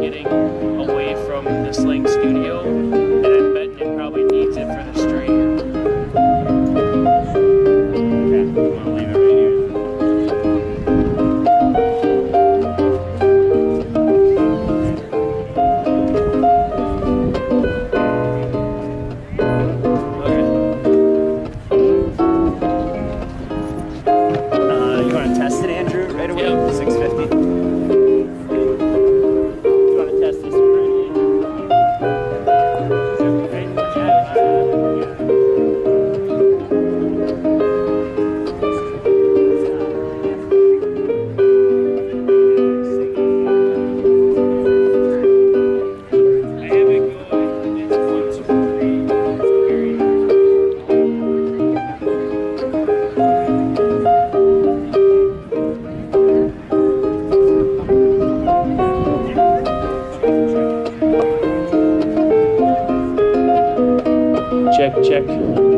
getting away from the sling studio, and I'm betting it probably needs it for the stream. Okay, I'm gonna leave it right here. You want to test it, Andrew, right away? Yep. 650. You want to test this one right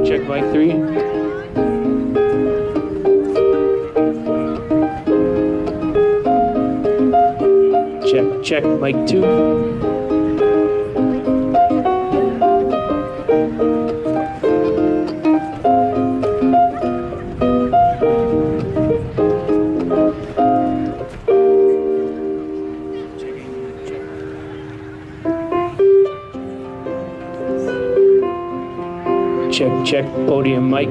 Check mic 3. Check mic 2. Check podium mic.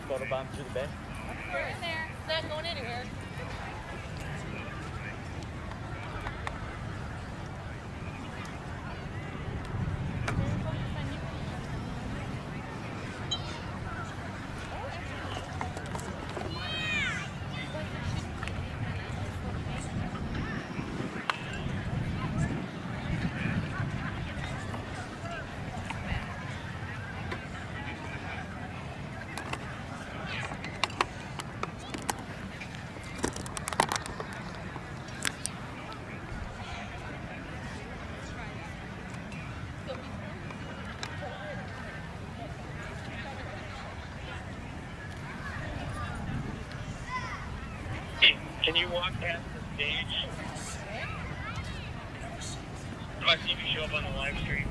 photobomb through the bay? We're in there. It's not going anywhere. Can you walk past the stage? I see you show up on the live stream.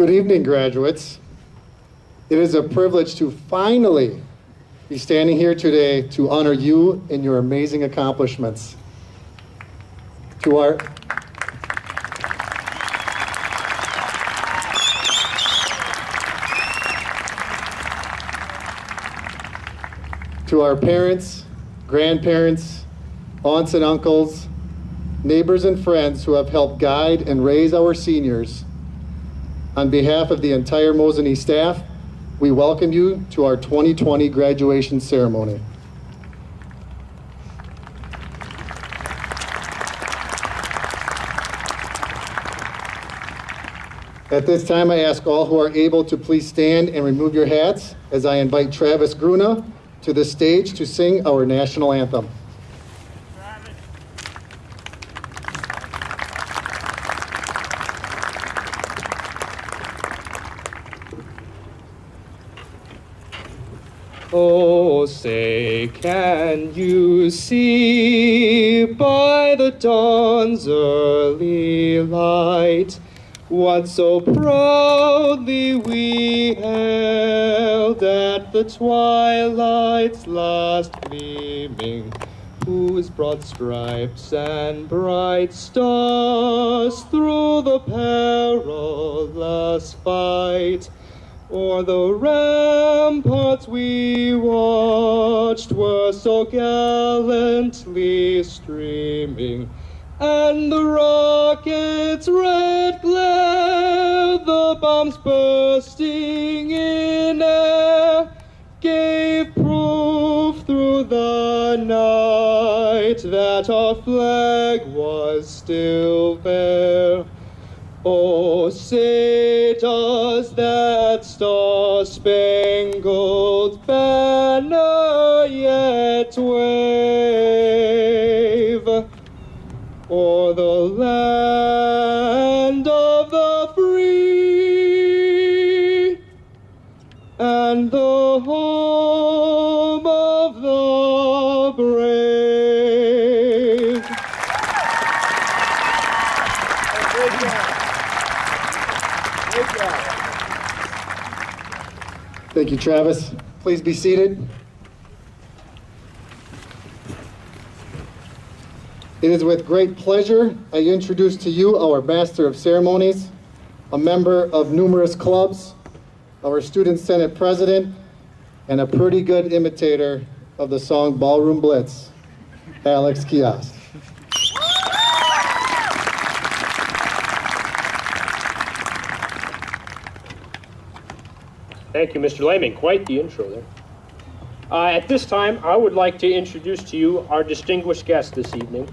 Good evening, graduates. It is a privilege to finally be standing here today to honor you and your amazing accomplishments. To our parents, grandparents, aunts and uncles, neighbors and friends who have helped guide and raise our seniors, on behalf of the entire Mosinee staff, we welcome you to our 2020 graduation ceremony. At this time, I ask all who are able to please stand and remove your hats as I invite Travis Gruna to the stage to sing our national anthem. Oh, say, can you see by the dawn's early light what so proudly we held at the twilight's last gleaming, whose broad stripes and bright stars through the perilous fight o'er the ramparts we watched were so gallantly streaming, and the rocket's red glare, the bombs bursting in air, gave proof through the night that our flag was still there. Oh, say does that star-spangled banner yet wave o'er the land of the free and the home of the brave? Thank you, Travis. Please be seated. It is with great pleasure I introduce to you our Master of Ceremonies, a member of numerous clubs, our Student Senate President, and a pretty good imitator of the song Ballroom Blitz, Alex Kiosk. Thank you, Mr. Layman. Quite the intro there. At this time, I would like to introduce to you our distinguished guest this evening.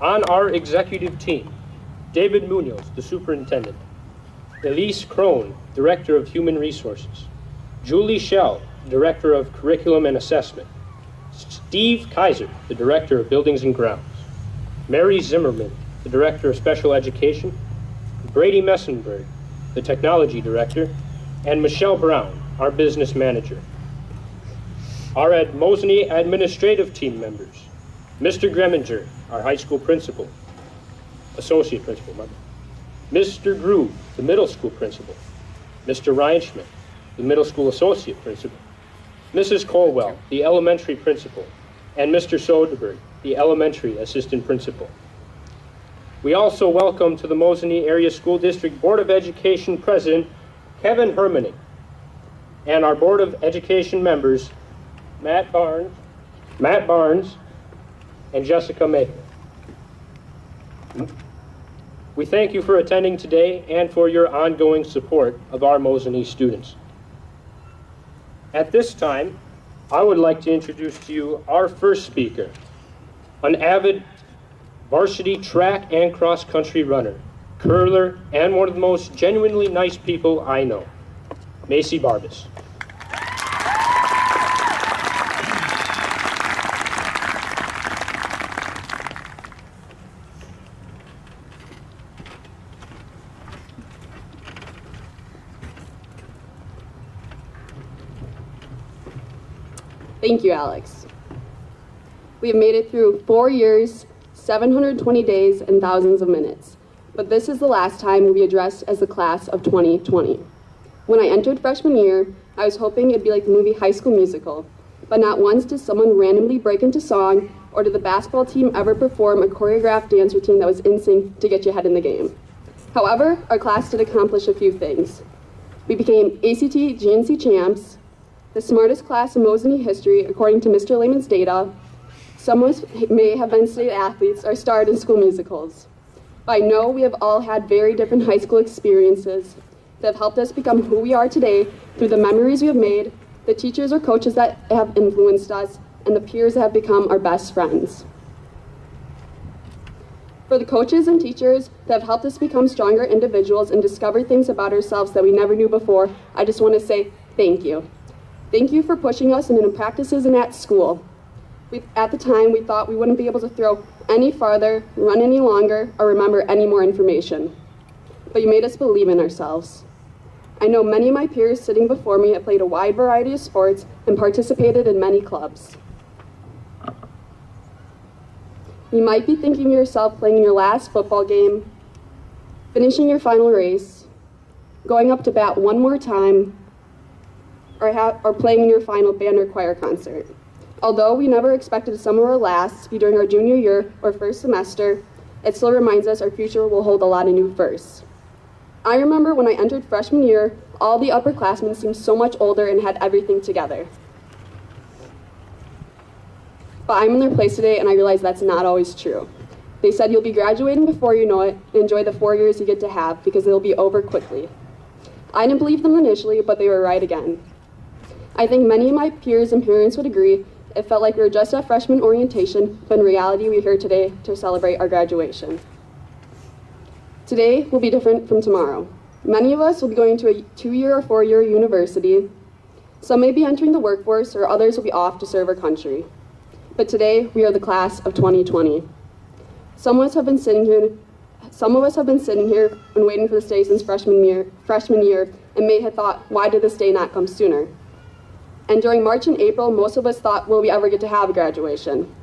On our executive team, David Munoz, the Superintendent, Elise Crone, Director of Human Resources, Julie Schell, Director of Curriculum and Assessment, Steve Kaiser, the Director of Buildings and Grounds, Mary Zimmerman, the Director of Special Education, Brady Messenberg, the Technology Director, and Michelle Brown, our Business Manager. Our Mosinee administrative team members, Mr. Greminger, our High School Principal, Associate Principal, Mr. Groove, the Middle School Principal, Mr. Ryan Schmidt, the Middle School Associate Principal, Mrs. Colwell, the Elementary Principal, and Mr. Soderberg, the Elementary Assistant Principal. We also welcome to the Mosinee Area School District Board of Education President, Kevin Hermaning, and our Board of Education members, Matt Barnes, and Jessica Maker. We thank you for attending today and for your ongoing support of our Mosinee students. At this time, I would like to introduce to you our first speaker, an avid varsity track and cross-country runner, curler, and one of the most genuinely nice people I know, Macy Barbus. Thank you, Alex. We have made it through 4 years, 720 days, and thousands of minutes. but this is the last time we'll be addressed as the class of 2020. When I entered freshman year, I was hoping it'd be like the movie High School Musical, but not once did someone randomly break into song or did the basketball team ever perform a choreographed dance routine that was in sync to get you ahead in the game. However, our class did accomplish a few things. We became ACT GNC champs, the smartest class in Mosinee history according to Mr. Layman's data. Some of us may have been state athletes or starred in school musicals. But I know we have all had very different high school experiences that have helped us become who we are today through the memories we have made, the teachers or coaches that have influenced us, and the peers that have become our best friends. For the coaches and teachers that have helped us become stronger individuals and discover things about ourselves that we never knew before, I just want to say thank you. Thank you for pushing us in practices and at school. At the time, we thought we wouldn't be able to throw any farther, run any longer, or remember any more information. But you made us believe in ourselves. I know many of my peers sitting before me have played a wide variety of sports and participated in many clubs. You might be thinking of yourself playing in your last football game, finishing your final race, going up to bat one more time, or playing in your final band or choir concert. Although we never expected some of our lasts to be during our junior year or first semester, it still reminds us our future will hold a lot of new firsts. I remember when I entered freshman year, all the upperclassmen seemed so much older and had everything together. But I'm in their place today and I realize that's not always true. They said you'll be graduating before you know it and enjoy the 4 years you get to have because they'll be over quickly. I didn't believe them initially, but they were right again. I think many of my peers and parents would agree it felt like we were just at freshman orientation, but in reality we're here today to celebrate our graduation. Today will be different from tomorrow. Many of us will be going to a 2-year or 4-year university. Some may be entering the workforce or others will be off to serve our country. But today we are the class of 2020. Some of us have been sitting here and waiting for this day since freshman year and may have thought, why did this day not come sooner? And during March and April, most of us thought, will we ever get to have a graduation?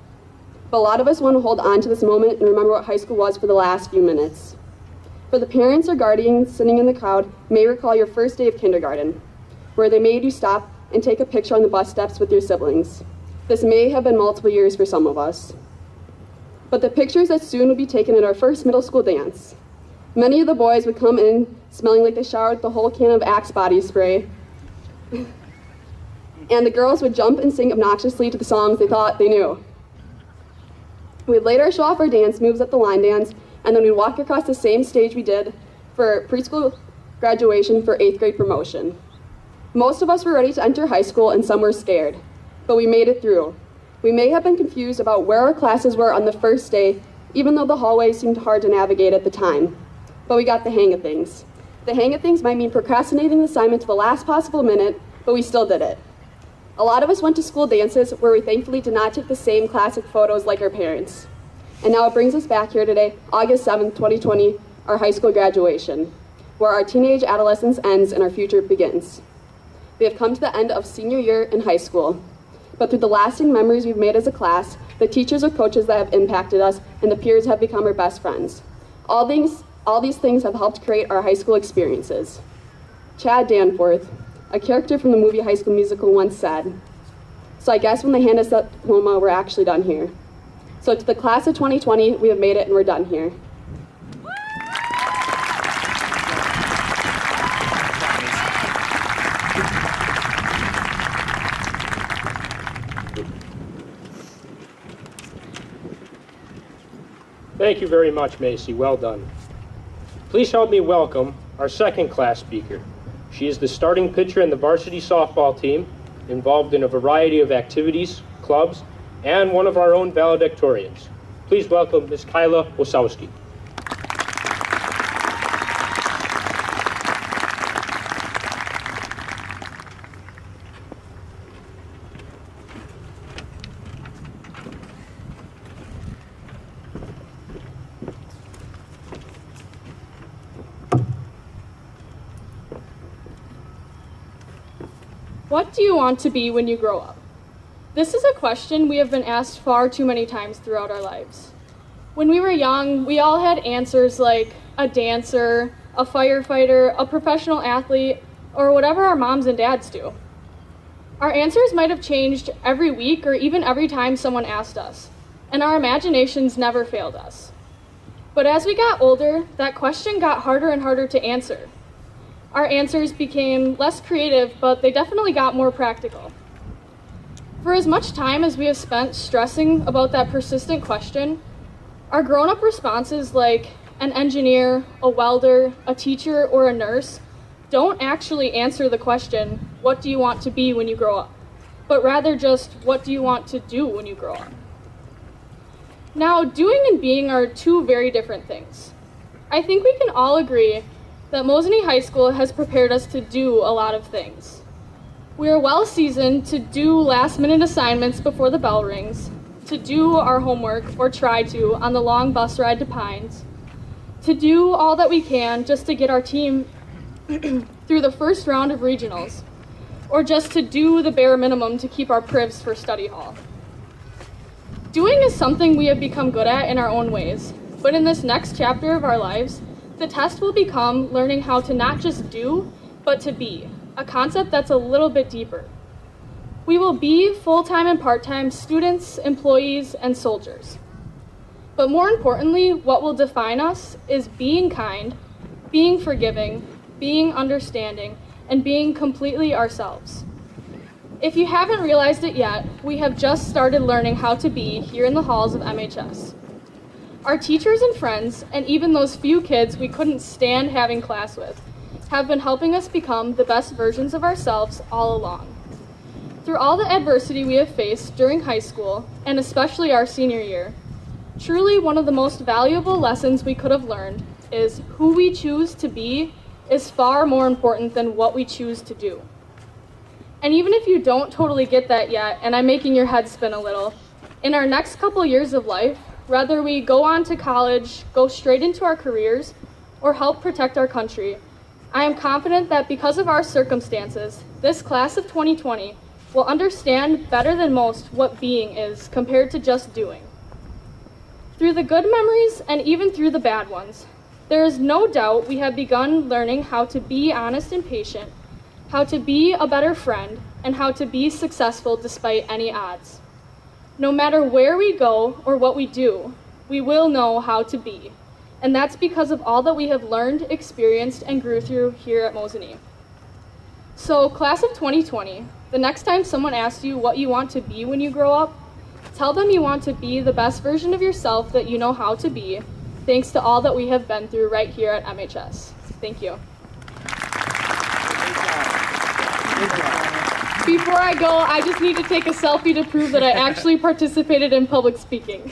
But a lot of us want to hold on to this moment and remember what high school was for the last few minutes. For the parents or guardians sitting in the crowd may recall your first day of kindergarten, where they made you stop and take a picture on the bus steps with your siblings. This may have been multiple years for some of us. But the pictures that soon would be taken at our first middle school dance. Many of the boys would come in smelling like they showered with the whole can of Axe body spray. And the girls would jump and sing obnoxiously to the songs they thought they knew. We'd later show off our dance moves at the line dance, and then we'd walk across the same stage we did for preschool graduation for 8th grade promotion. Most of us were ready to enter high school and some were scared, but we made it through. We may have been confused about where our classes were on the first day, even though the hallway seemed hard to navigate at the time. But we got the hang of things. The hang of things might mean procrastinating the assignment to the last possible minute, but we still did it. A lot of us went to school dances where we thankfully did not take the same classic photos like our parents. And now it brings us back here today, August 7th, 2020, our high school graduation, where our teenage adolescence ends and our future begins. We have come to the end of senior year in high school, but through the lasting memories we've made as a class, the teachers or coaches that have impacted us, and the peers have become our best friends. All these things have helped create our high school experiences. Chad Danforth, a character from the movie High School Musical, once said, "So I guess when they hand us that diploma, we're actually done here." So to the class of 2020, we have made it and we're done here. Thank you very much, Macy. Well done. Please help me welcome our second class speaker. She is the starting pitcher in the varsity softball team, involved in a variety of activities, clubs, and one of our own valedictorians. Please welcome Ms. Kyla Ososki. What do you want to be when you grow up? This is a question we have been asked far too many times throughout our lives. When we were young, we all had answers like, a dancer, a firefighter, a professional athlete, or whatever our moms and dads do. Our answers might have changed every week or even every time someone asked us, and our imaginations never failed us. But as we got older, that question got harder and harder to answer. Our answers became less creative, but they definitely got more practical. For as much time as we have spent stressing about that persistent question, our grown-up responses like an engineer, a welder, a teacher, or a nurse don't actually answer the question, what do you want to be when you grow up? But rather just, what do you want to do when you grow up? Now, doing and being are two very different things. I think we can all agree that Mosinee High School has prepared us to do a lot of things. We are well seasoned to do last-minute assignments before the bell rings, to do our homework, or try to, on the long bus ride to Pines, to do all that we can just to get our team through the first round of regionals, or just to do the bare minimum to keep our privs for study hall. Doing is something we have become good at in our own ways, but in this next chapter of our lives, the test will become learning how to not just do, but to be, a concept that's a little bit deeper. We will be full-time and part-time students, employees, and soldiers. But more importantly, what will define us is being kind, being forgiving, being understanding, and being completely ourselves. If you haven't realized it yet, we have just started learning how to be here in the halls of MHS. Our teachers and friends, and even those few kids we couldn't stand having class with, have been helping us become the best versions of ourselves all along. Through all the adversity we have faced during high school, and especially our senior year, truly one of the most valuable lessons we could have learned is who we choose to be is far more important than what we choose to do. And even if you don't totally get that yet, and I'm making your head spin a little, in our next couple years of life, whether we go on to college, go straight into our careers, or help protect our country, I am confident that because of our circumstances, this class of 2020 will understand better than most what being is compared to just doing. Through the good memories and even through the bad ones, there is no doubt we have begun learning how to be honest and patient, how to be a better friend, and how to be successful despite any odds. No matter where we go or what we do, we will know how to be. And that's because of all that we have learned, experienced, and grew through here at Mosinee. So, class of 2020, the next time someone asks you what you want to be when you grow up, tell them you want to be the best version of yourself that you know how to be, thanks to all that we have been through right here at MHS. Thank you. Before I go, I just need to take a selfie to prove that I actually participated in public speaking.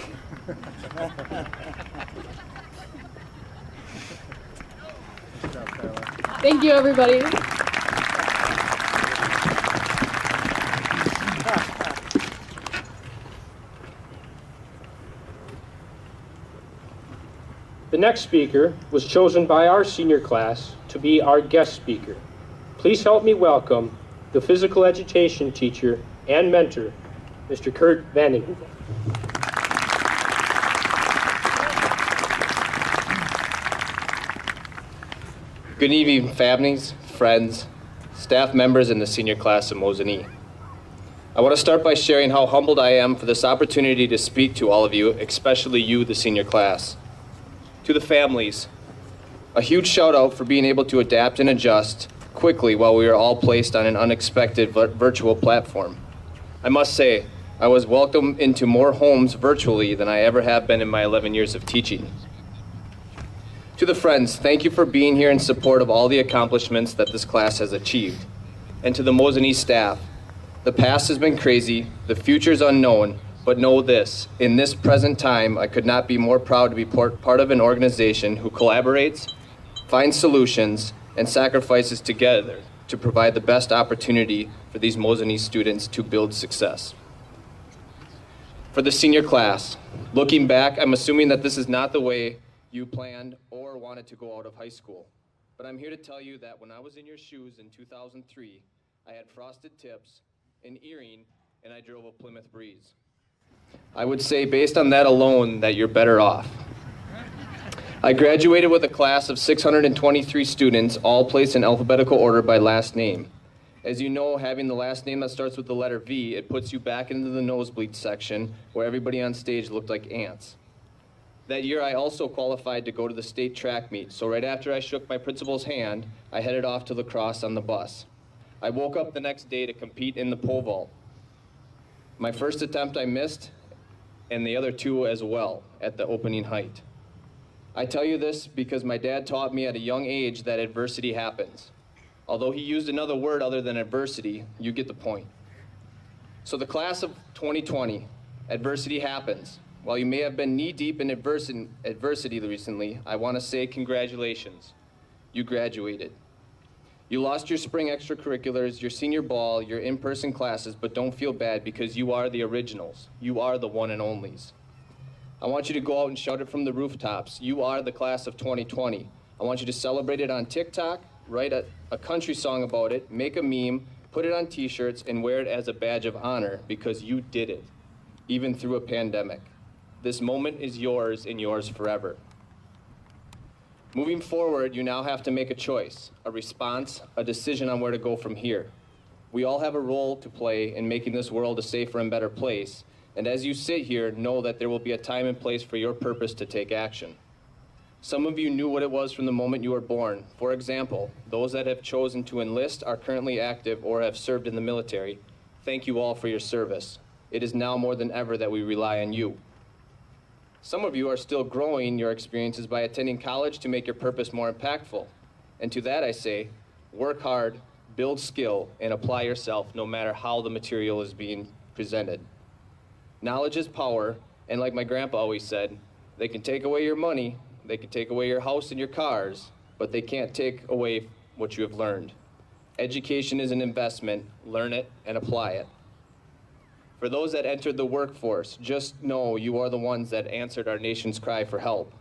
Thank you, everybody. The next speaker was chosen by our senior class to be our guest speaker. Please help me welcome the physical education teacher and mentor, Mr. Curt Vanning. Good evening, families, friends, staff members in the senior class of Mosinee. I want to start by sharing how humbled I am for this opportunity to speak to all of you, especially you, the senior class. To the families, a huge shout out for being able to adapt and adjust quickly while we were all placed on an unexpected virtual platform. I must say, I was welcomed into more homes virtually than I ever have been in my 11 years of teaching. To the friends, thank you for being here in support of all the accomplishments that this class has achieved. And to the Mosinee staff, the past has been crazy, the future is unknown, but know this, in this present time, I could not be more proud to be part of an organization who collaborates, finds solutions, and sacrifices together to provide the best opportunity for these Mosinee students to build success. For the senior class, looking back, I'm assuming that this is not the way you planned or wanted to go out of high school. But I'm here to tell you that when I was in your shoes in 2003, I had frosted tips, an earring, and I drove a Plymouth Breeze. I would say based on that alone that you're better off. I graduated with a class of 623 students, all placed in alphabetical order by last name. As you know, having the last name that starts with the letter V, it puts you back into the nosebleed section where everybody on stage looked like ants. That year, I also qualified to go to the state track meet, so right after I shook my principal's hand, I headed off to lacrosse on the bus. I woke up the next day to compete in the pole vault. My first attempt I missed, and the other two as well, at the opening height. I tell you this because my dad taught me at a young age that adversity happens. Although he used another word other than adversity, you get the point. So the class of 2020, adversity happens. While you may have been knee-deep in adversity recently, I want to say congratulations. You graduated. You lost your spring extracurriculars, your senior ball, your in-person classes, but don't feel bad because you are the originals. You are the one and onlys. I want you to go out and shout it from the rooftops. You are the class of 2020. I want you to celebrate it on TikTok, write a country song about it, make a meme, put it on t-shirts, and wear it as a badge of honor because you did it, even through a pandemic. This moment is yours and yours forever. Moving forward, you now have to make a choice, a response, a decision on where to go from here. We all have a role to play in making this world a safer and better place, and as you sit here, know that there will be a time and place for your purpose to take action. Some of you knew what it was from the moment you were born. For example, those that have chosen to enlist are currently active or have served in the military. Thank you all for your service. It is now more than ever that we rely on you. Some of you are still growing your experiences by attending college to make your purpose more impactful. And to that I say, work hard, build skill, and apply yourself no matter how the material is being presented. Knowledge is power, and like my grandpa always said, they can take away your money, they can take away your house and your cars, but they can't take away what you have learned. Education is an investment. Learn it and apply it. For those that entered the workforce, just know you are the ones that answered our nation's cry for help.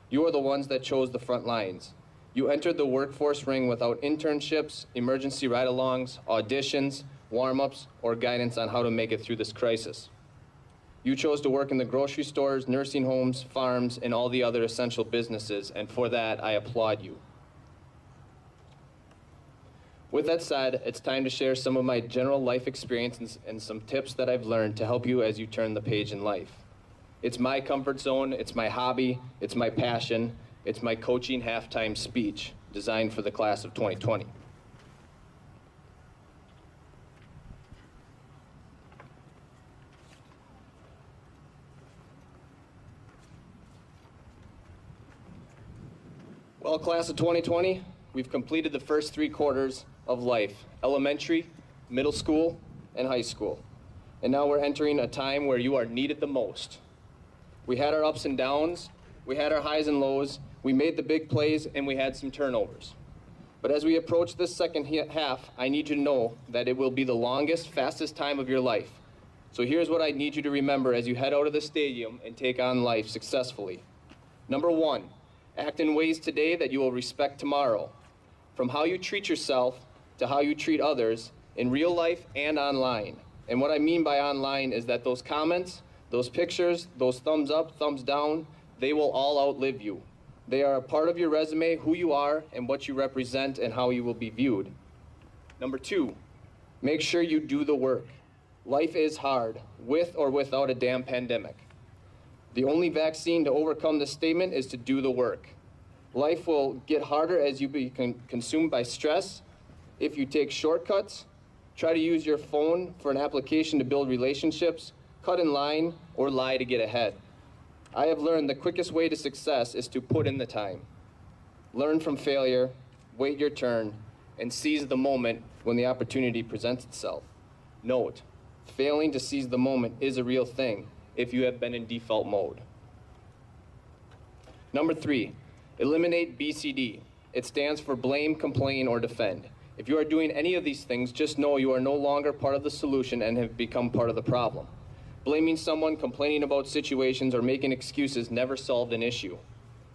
You are the ones that chose the front lines. You entered the workforce ring without internships, emergency ride-alongs, auditions, warm-ups, or guidance on how to make it through this crisis. You chose to work in the grocery stores, nursing homes, farms, and all the other essential businesses, and for that, I applaud you. With that said, it's time to share some of my general life experiences and some tips that I've learned to help you as you turn the page in life. It's my comfort zone, it's my hobby, it's my passion, it's my coaching halftime speech designed for the class of 2020. Well, class of 2020, we've completed the first 3 quarters of life, elementary, middle school, and high school. And now we're entering a time where you are needed the most. We had our ups and downs, we had our highs and lows, we made the big plays, and we had some turnovers. But as we approach this second half, I need you to know that it will be the longest, fastest time of your life. So here's what I need you to remember as you head out of the stadium and take on life successfully. Number 1, act in ways today that you will respect tomorrow. From how you treat yourself to how you treat others in real life and online. And what I mean by online is that those comments, those pictures, those thumbs up, thumbs down, they will all outlive you. They are a part of your resume, who you are, and what you represent, and how you will be viewed. Number 2, make sure you do the work. Life is hard, with or without a damn pandemic. The only vaccine to overcome this statement is to do the work. Life will get harder as you become consumed by stress. If you take shortcuts, try to use your phone for an application to build relationships, cut in line, or lie to get ahead. I have learned the quickest way to success is to put in the time. Learn from failure, wait your turn, and seize the moment when the opportunity presents itself. Note, failing to seize the moment is a real thing if you have been in default mode. Number 3, eliminate BCD. It stands for blame, complain, or defend. If you are doing any of these things, just know you are no longer part of the solution and have become part of the problem. Blaming someone, complaining about situations, or making excuses never solved an issue.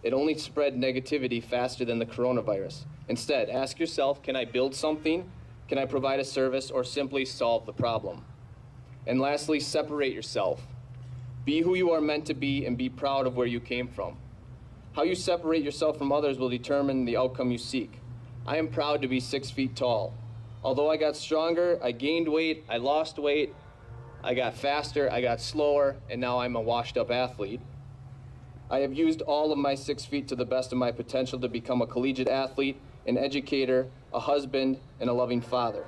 It only spread negativity faster than the coronavirus. Instead, ask yourself, can I build something? Can I provide a service, or simply solve the problem? And lastly, separate yourself. Be who you are meant to be and be proud of where you came from. How you separate yourself from others will determine the outcome you seek. I am proud to be 6 feet tall. Although I got stronger, I gained weight, I lost weight, I got faster, I got slower, and now I'm a washed up athlete. I have used all of my 6 feet to the best of my potential to become a collegiate athlete, an educator, a husband, and a loving father.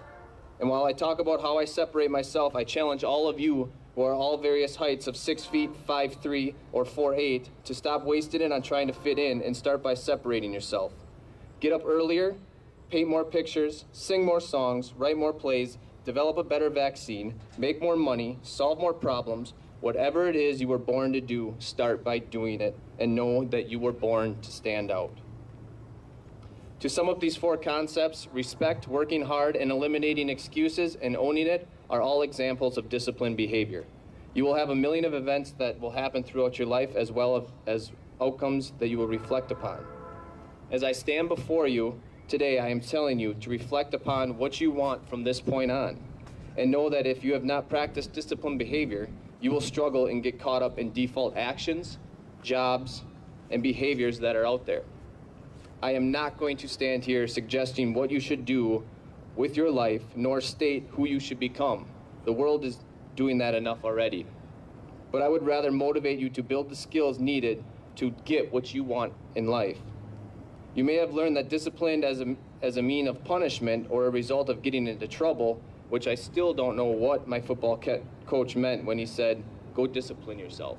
And while I talk about how I separate myself, I challenge all of you who are all various heights of 6 feet, 5'3", or 4'8", to stop wasting it on trying to fit in and start by separating yourself. Get up earlier, paint more pictures, sing more songs, write more plays, develop a better vaccine, make more money, solve more problems. Whatever it is you were born to do, start by doing it and know that you were born to stand out. To sum up these 4 concepts, respect, working hard, and eliminating excuses and owning it are all examples of disciplined behavior. You will have a million of events that will happen throughout your life as well as outcomes that you will reflect upon. As I stand before you today, I am telling you to reflect upon what you want from this point on, and know that if you have not practiced disciplined behavior, you will struggle and get caught up in default actions, jobs, and behaviors that are out there. I am not going to stand here suggesting what you should do with your life, nor state who you should become. The world is doing that enough already. But I would rather motivate you to build the skills needed to get what you want in life. You may have learned that discipline as a mean of punishment or a result of getting into trouble, which I still don't know what my football coach meant when he said, "Go discipline yourself."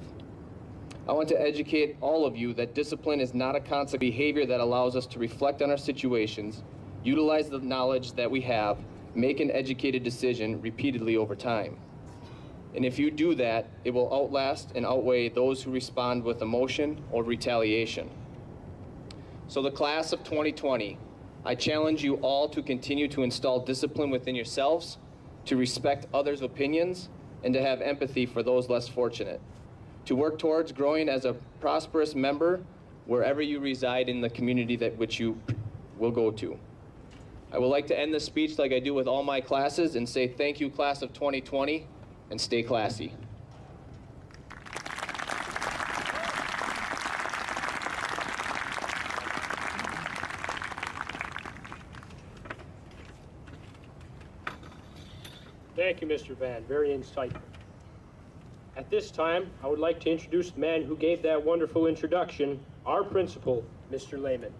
I want to educate all of you that discipline is not a concept behavior that allows us to reflect on our situations, utilize the knowledge that we have, make an educated decision repeatedly over time. And if you do that, it will outlast and outweigh those who respond with emotion or retaliation. So the class of 2020, I challenge you all to continue to install discipline within yourselves, to respect others' opinions, and to have empathy for those less fortunate. To work towards growing as a prosperous member wherever you reside in the community that which you will go to. I would like to end this speech like I do with all my classes and say thank you, class of 2020, and stay classy. Thank you, Mr. Vann. Very insightful. At this time, I would like to introduce the man who gave that wonderful introduction, our principal, Mr. Layman.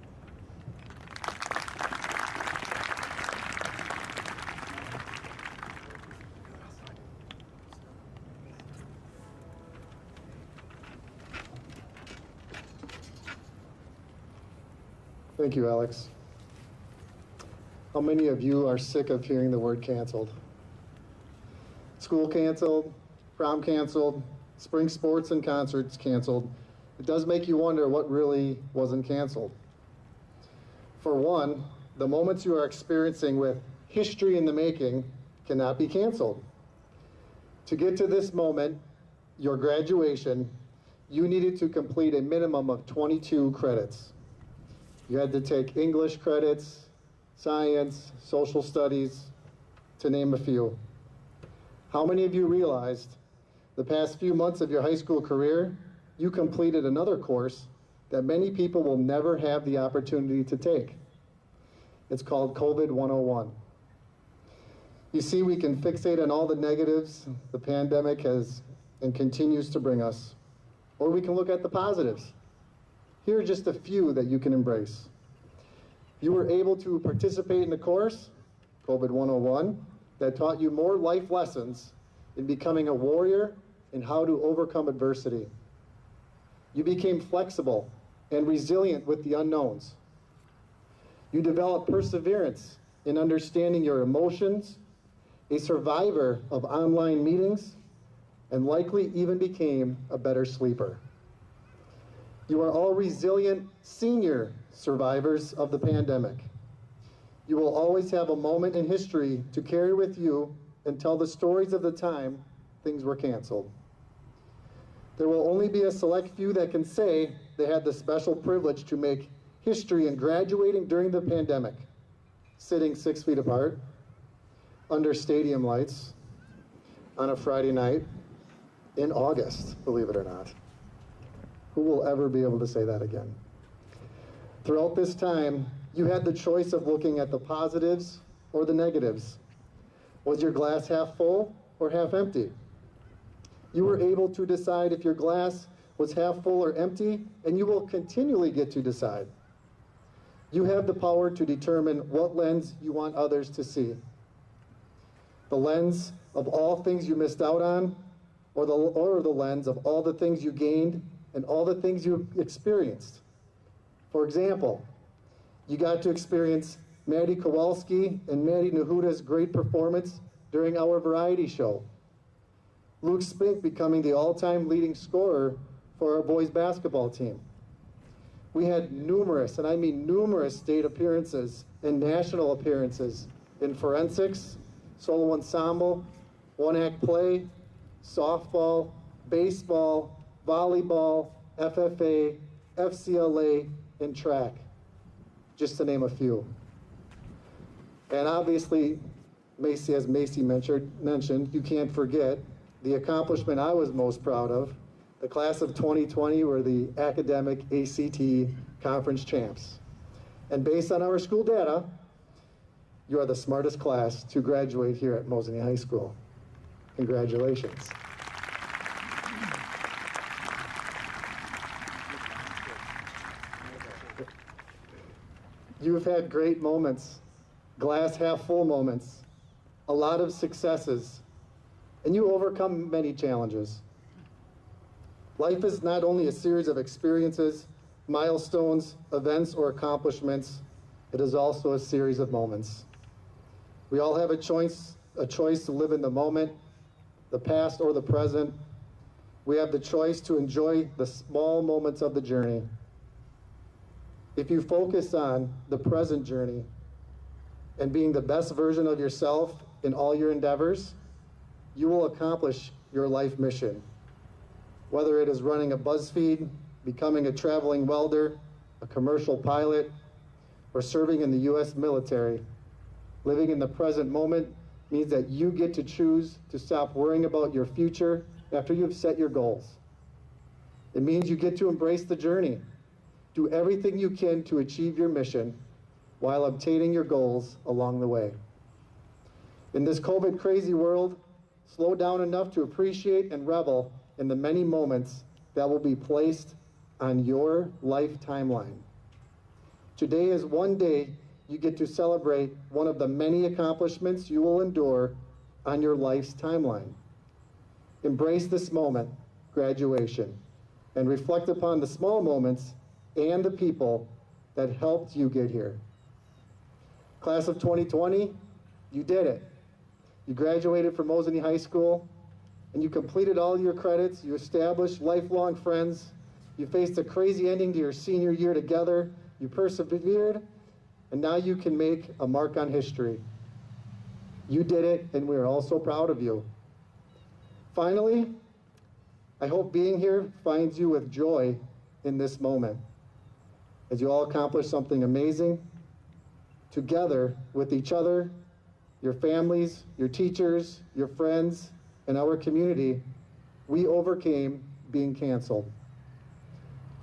Thank you, Alex. How many of you are sick of hearing the word canceled? School canceled, prom canceled, spring sports and concerts canceled. It does make you wonder what really wasn't canceled. For one, the moments you are experiencing with history in the making cannot be canceled. To get to this moment, your graduation, you needed to complete a minimum of 22 credits. You had to take English credits, science, social studies, to name a few. How many of you realized the past few months of your high school career, you completed another course that many people will never have the opportunity to take? It's called COVID 101. You see, we can fixate on all the negatives the pandemic has and continues to bring us, or we can look at the positives. Here are just a few that you can embrace. You were able to participate in a course, COVID 101, that taught you more life lessons in becoming a warrior and how to overcome adversity. You became flexible and resilient with the unknowns. You developed perseverance in understanding your emotions, a survivor of online meetings, and likely even became a better sleeper. You are all resilient senior survivors of the pandemic. You will always have a moment in history to carry with you and tell the stories of the time things were canceled. There will only be a select few that can say they had the special privilege to make history in graduating during the pandemic, sitting 6 feet apart, under stadium lights, on a Friday night, in August, believe it or not. Who will ever be able to say that again? Throughout this time, you had the choice of looking at the positives or the negatives. Was your glass half full or half empty? You were able to decide if your glass was half full or empty, and you will continually get to decide. You have the power to determine what lens you want others to see. The lens of all things you missed out on, or the lens of all the things you gained and all the things you experienced. For example, you got to experience Maddie Kowalski and Maddie Nahuda's great performance during our variety show. Luke Spink becoming the all-time leading scorer for our boys basketball team. We had numerous, and I mean numerous, state appearances and national appearances in forensics, solo ensemble, one-act play, softball, baseball, volleyball, FFA, FCLA, and track, just to name a few. And obviously, Macy, as Macy mentioned, you can't forget the accomplishment I was most proud of. The class of 2020 were the academic ACT conference champs. And based on our school data, you are the smartest class to graduate here at Mosinee High School. Congratulations. You've had great moments, glass half full moments, a lot of successes, and you overcome many challenges. Life is not only a series of experiences, milestones, events, or accomplishments, it is also a series of moments. We all have a choice to live in the moment, the past or the present. We have the choice to enjoy the small moments of the journey. If you focus on the present journey and being the best version of yourself in all your endeavors, you will accomplish your life mission. Whether it is running a BuzzFeed, becoming a traveling welder, a commercial pilot, or serving in the U.S. military, living in the present moment means that you get to choose to stop worrying about your future after you've set your goals. It means you get to embrace the journey. Do everything you can to achieve your mission while obtaining your goals along the way. In this COVID crazy world, slow down enough to appreciate and revel in the many moments that will be placed on your life timeline. Today is one day you get to celebrate one of the many accomplishments you will endure on your life's timeline. Embrace this moment, graduation, and reflect upon the small moments and the people that helped you get here. Class of 2020, you did it. You graduated from Mosinee High School, and you completed all your credits, you established lifelong friends, you faced a crazy ending to your senior year together, you persevered, and now you can make a mark on history. You did it, and we are all so proud of you. Finally, I hope being here finds you with joy in this moment, as you all accomplish something amazing together with each other, your families, your teachers, your friends, and our community. We overcame being canceled.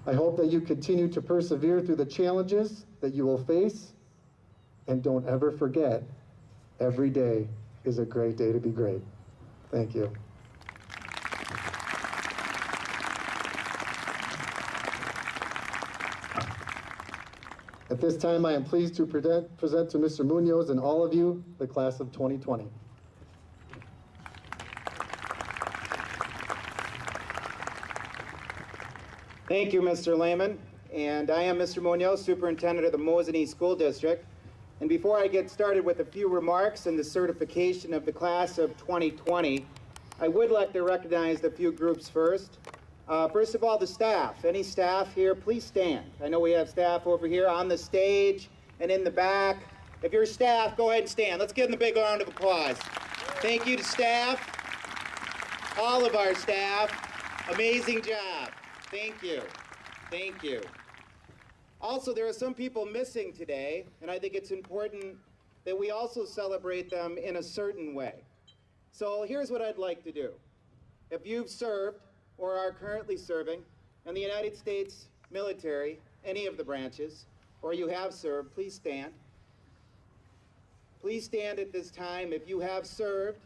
I hope that you continue to persevere through the challenges that you will face, and don't ever forget, every day is a great day to be great. Thank you. At this time, I am pleased to present to Mr. Munoz and all of you the class of 2020. Thank you, Mr. Layman. And I am Mr. Munoz, Superintendent of the Mosinee School District. And before I get started with a few remarks and the certification of the class of 2020, I would like to recognize a few groups first. First of all, the staff. Any staff here, please stand. I know we have staff over here on the stage and in the back. If you're staff, go ahead and stand. Let's give them a big round of applause. Thank you to staff, all of our staff. Amazing job. Thank you. Thank you. Also, there are some people missing today, and I think it's important that we also celebrate them in a certain way. So here's what I'd like to do. If you've served or are currently serving in the United States military, any of the branches, or you have served, please stand. Please stand at this time. If you have served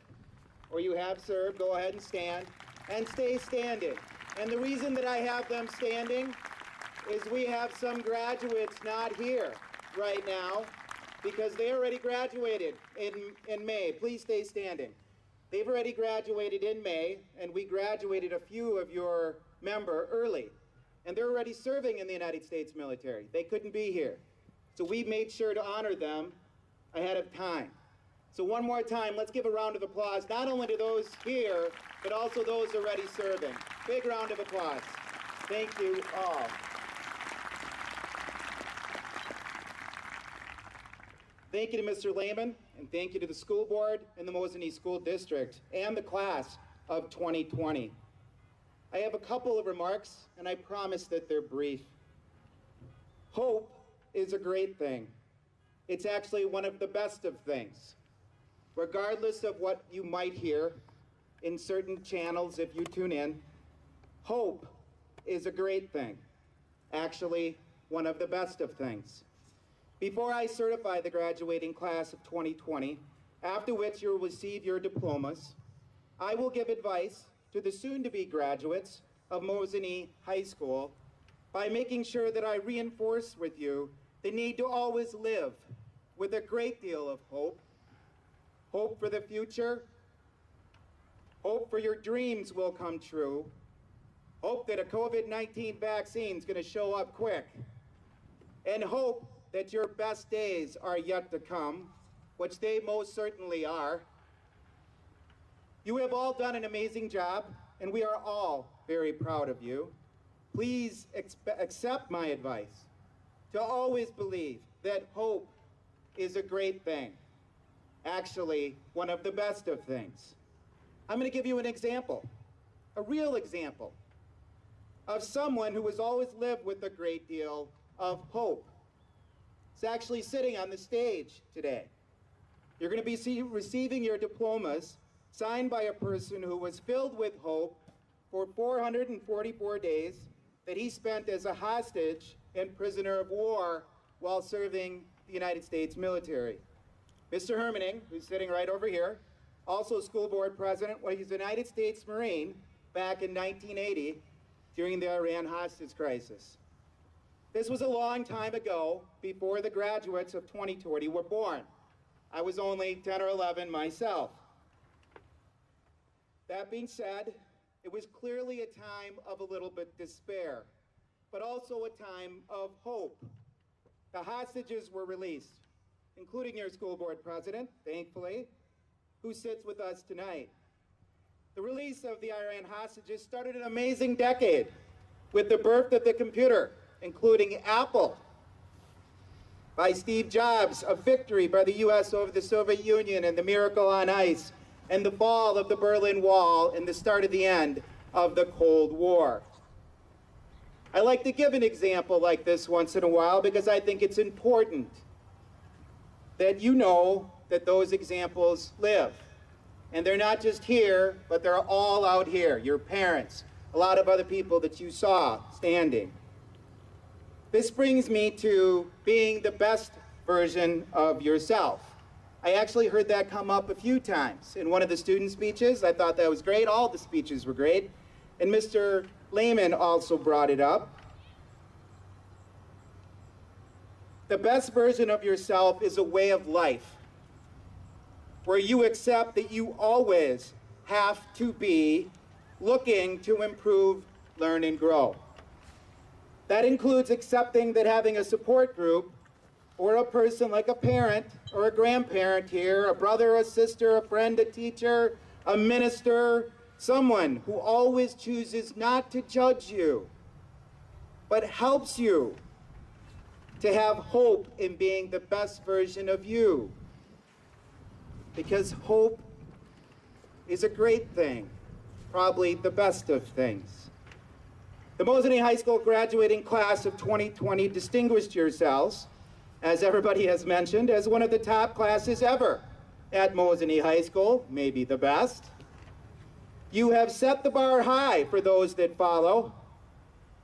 or you have served, go ahead and stand and stay standing. And the reason that I have them standing is we have some graduates not here right now because they already graduated in May. Please stay standing. They've already graduated in May, and we graduated a few of your member early. And they're already serving in the United States military. They couldn't be here. So we made sure to honor them ahead of time. So one more time, let's give a round of applause, not only to those here, but also those already serving. Big round of applause. Thank you all. Thank you to Mr. Layman, and thank you to the school board and the Mosinee School District and the class of 2020. I have a couple of remarks, and I promise that they're brief. Hope is a great thing. It's actually one of the best of things. Regardless of what you might hear in certain channels if you tune in, hope is a great thing. Actually, one of the best of things. Before I certify the graduating class of 2020, after which you'll receive your diplomas, I will give advice to the soon-to-be graduates of Mosinee High School by making sure that I reinforce with you the need to always live with a great deal of hope. Hope for the future, hope for your dreams will come true, hope that a COVID-19 vaccine is going to show up quick, and hope that your best days are yet to come, which they most certainly are. You have all done an amazing job, and we are all very proud of you. Please accept my advice to always believe that hope is a great thing. Actually, one of the best of things. I'm going to give you an example, a real example, of someone who has always lived with a great deal of hope. It's actually sitting on the stage today. You're going to be receiving your diplomas signed by a person who was filled with hope for 444 days that he spent as a hostage and prisoner of war while serving the United States military. Mr. Hermaning, who's sitting right over here, also school board president, well, he's a United States Marine back in 1980 during the Iran hostage crisis. This was a long time ago, before the graduates of 2020 were born. I was only 10 or 11 myself. That being said, it was clearly a time of a little bit despair, but also a time of hope. The hostages were released, including your school board president, thankfully, who sits with us tonight. The release of the Iran hostages started an amazing decade with the birth of the computer, including Apple, by Steve Jobs, a victory by the US over the Soviet Union and the miracle on ice, and the fall of the Berlin Wall and the start of the end of the Cold War. I like to give an example like this once in a while because I think it's important that you know that those examples live. And they're not just here, but they're all out here, your parents, a lot of other people that you saw standing. This brings me to being the best version of yourself. I actually heard that come up a few times in one of the student speeches. I thought that was great. All the speeches were great. And Mr. Layman also brought it up. The best version of yourself is a way of life where you accept that you always have to be looking to improve, learn, and grow. That includes accepting that having a support group or a person like a parent or a grandparent here, a brother, a sister, a friend, a teacher, a minister, someone who always chooses not to judge you, but helps you to have hope in being the best version of you. Because hope is a great thing, probably the best of things. The Mosinee High School graduating class of 2020 distinguished yourselves, as everybody has mentioned, as one of the top classes ever at Mosinee High School, maybe the best. You have set the bar high for those that follow.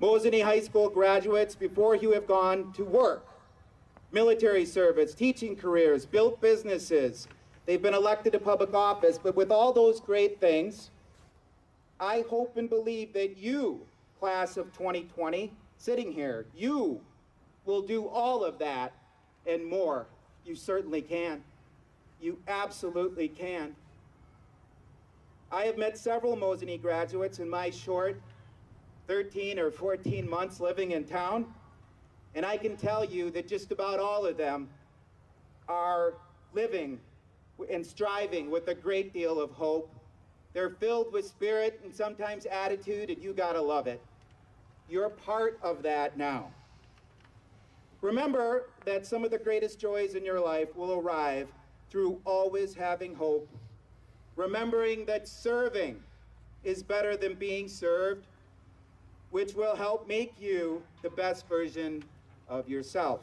Mosinee High School graduates, before you have gone to work, military service, teaching careers, built businesses. They've been elected to public office, but with all those great things, I hope and believe that you, class of 2020, sitting here, you will do all of that and more. You certainly can. You absolutely can. I have met several Mosinee graduates in my short 13 or 14 months living in town, and I can tell you that just about all of them are living and striving with a great deal of hope. They're filled with spirit and sometimes attitude, and you gotta love it. You're part of that now. Remember that some of the greatest joys in your life will arrive through always having hope, remembering that serving is better than being served, which will help make you the best version of yourself.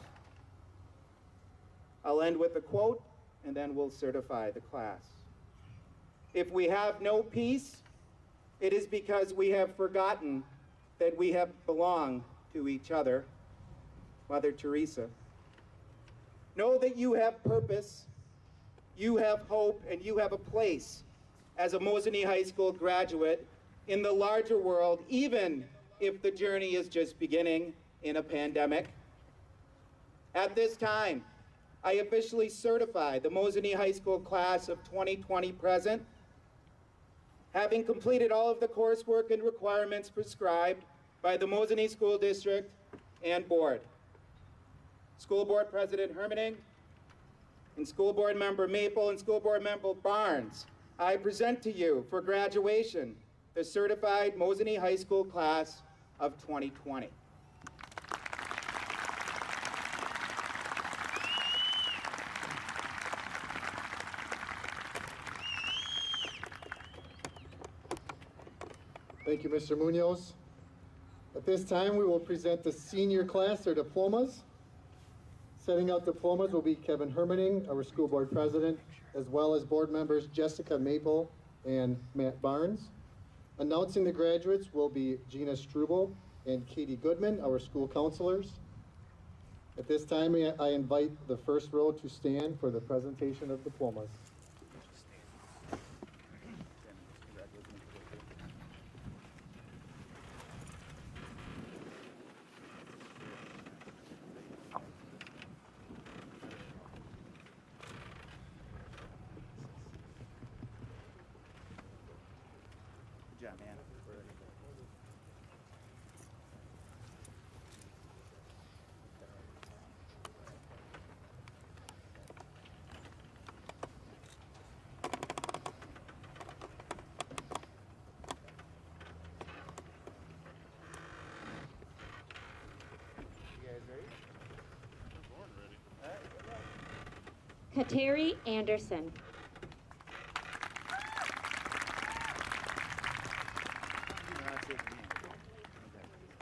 I'll end with a quote, and then we'll certify the class. If we have no peace, it is because we have forgotten that we have belonged to each other. Mother Teresa. Know that you have purpose, you have hope, and you have a place as a Mosinee High School graduate in the larger world, even if the journey is just beginning in a pandemic. At this time, I officially certify the Mosinee High School class of 2020 present, having completed all of the coursework and requirements prescribed by the Mosinee School District and Board. School Board President Hermaning and School Board Member Maple and School Board Member Barnes, I present to you for graduation the certified Mosinee High School class of 2020. Thank you, Mr. Munoz. At this time, we will present the senior class, their diplomas. Setting out diplomas will be Kevin Hermaning, our school board president, as well as board members Jessica Maple and Matt Barnes. Announcing the graduates will be Gina Struble and Katie Goodman, our school counselors. At this time, I invite the first row to stand for the presentation of diplomas. Good job, man. You guys ready? We're born ready. All right, good luck. Kateri Anderson.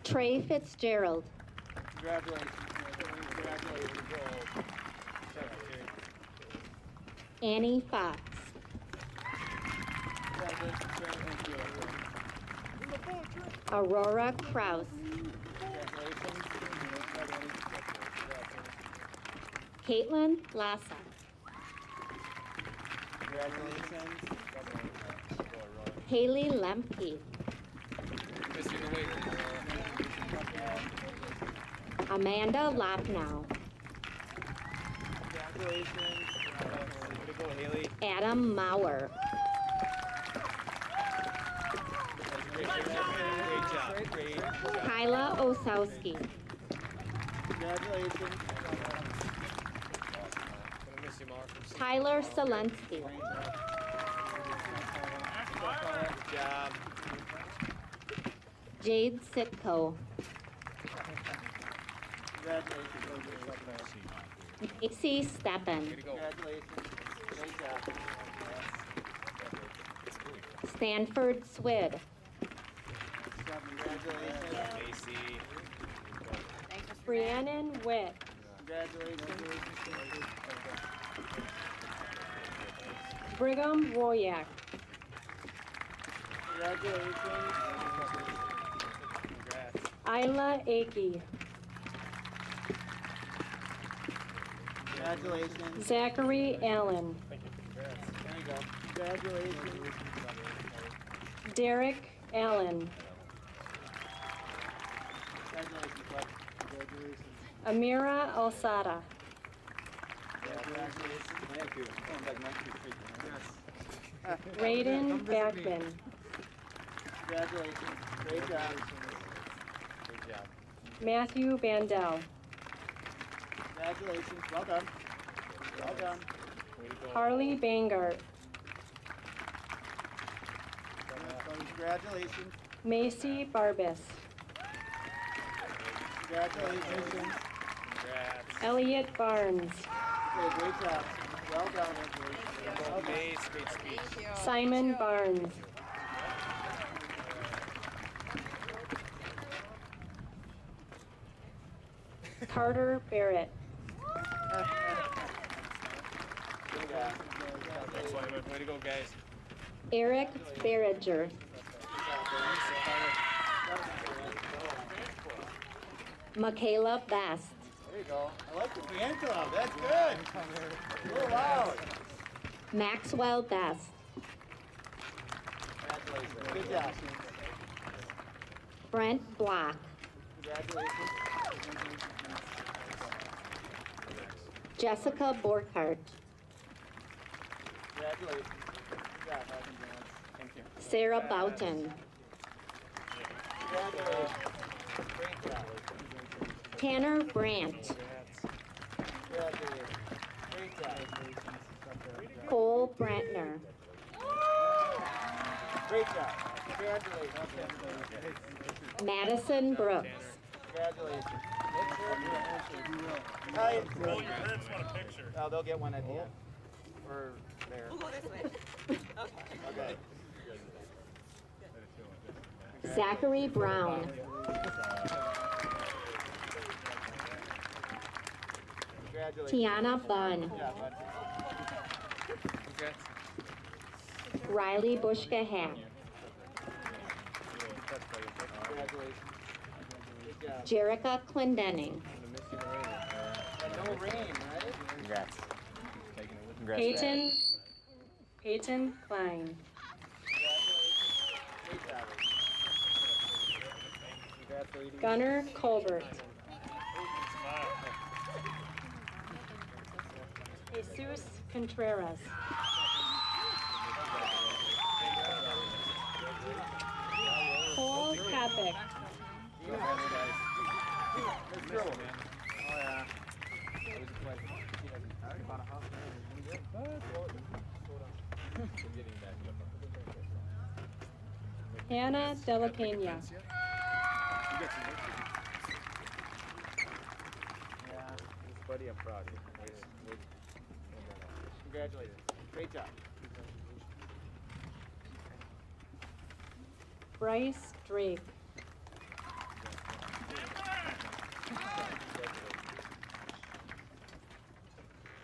Trey Fitzgerald. Congratulations. Congratulations. Annie Fox. Aurora Kraus. Caitlin Lassa. Congratulations. Haley Lemke. Amanda Lopnow. Congratulations. Way to go, Haley. Adam Mauer. Great job. Great job. Kyla Ososki. Congratulations. Tyler Selensky. Good job. Jade Sitko. Macy Steppen. Congratulations. Great job. Stanford Swid. Congratulations. Macy. Rhiannon Witt. Congratulations. Brigham Woyak. Congratulations. Isla Akey. Congratulations. Zachary Allen. There you go. Congratulations. Derek Allen. Congratulations, bud. Congratulations. Amira Alsada. Congratulations. Thank you. Raiden Backman. Congratulations. Great job. Good job. Matthew Bandel. Congratulations. Well done. Well done. Harley Bangart. Congratulations. Macy Barbus. Congratulations. Elliot Barnes. Okay, great job. Well done. Well done. Great speech. Simon Barnes. Carter Barrett. Thanks, Layman. Way to go, guys. Eric Barringer. Michaela Best. There you go. I like the piano. That's good. A little loud. Maxwell Best. Congratulations. Good job. Brent Block. Congratulations. Jessica Borkhardt. Congratulations. Good job. Thank you. Sarah Boughton. Congratulations. Great job. Tanner Brandt. Congratulations. Great job. Cole Brantner. Great job. Congratulations. Madison Brooks. Congratulations. Oh, your parents want a picture. Oh, they'll get one at the end. Or there. We'll go this way. Okay. Zachary Brown. Congratulations. Tiana Bunn. Good job, bud. Riley Bushka-Hack. Congratulations. Good job. Jerica Clendenning. And no rain, right? Congrats. Peyton Klein. Congratulations. Great job. Congrats, lady. Gunnar Colbert. Jesus Contreras. Cole Kapik. Let's go. Oh, yeah. It was a pleasure. I bought a house Hannah Della Pena. Yeah. Buddy, I'm proud of you. Congratulations. Great job. Bryce Drake.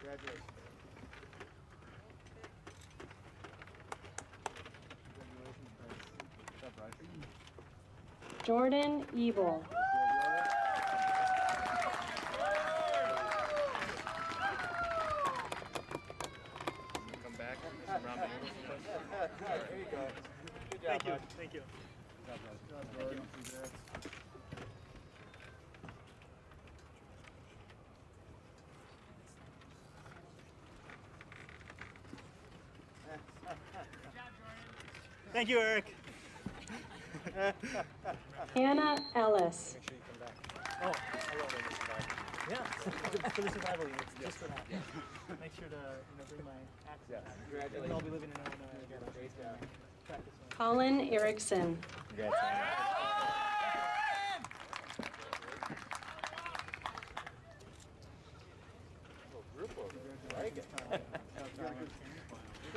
Congratulations. Jordan Evil. Come back. There you go. Good job, bud. Thank you. Good job, Congrats. Thank you, Eric. Hannah Ellis. Make sure you come back. Oh, yeah, for the survival units, just for that. Make sure to bring my axe. Yes. Congratulations. I'll be living in Illinois together. Great job. Practice on it. Colin Erickson. Congrats.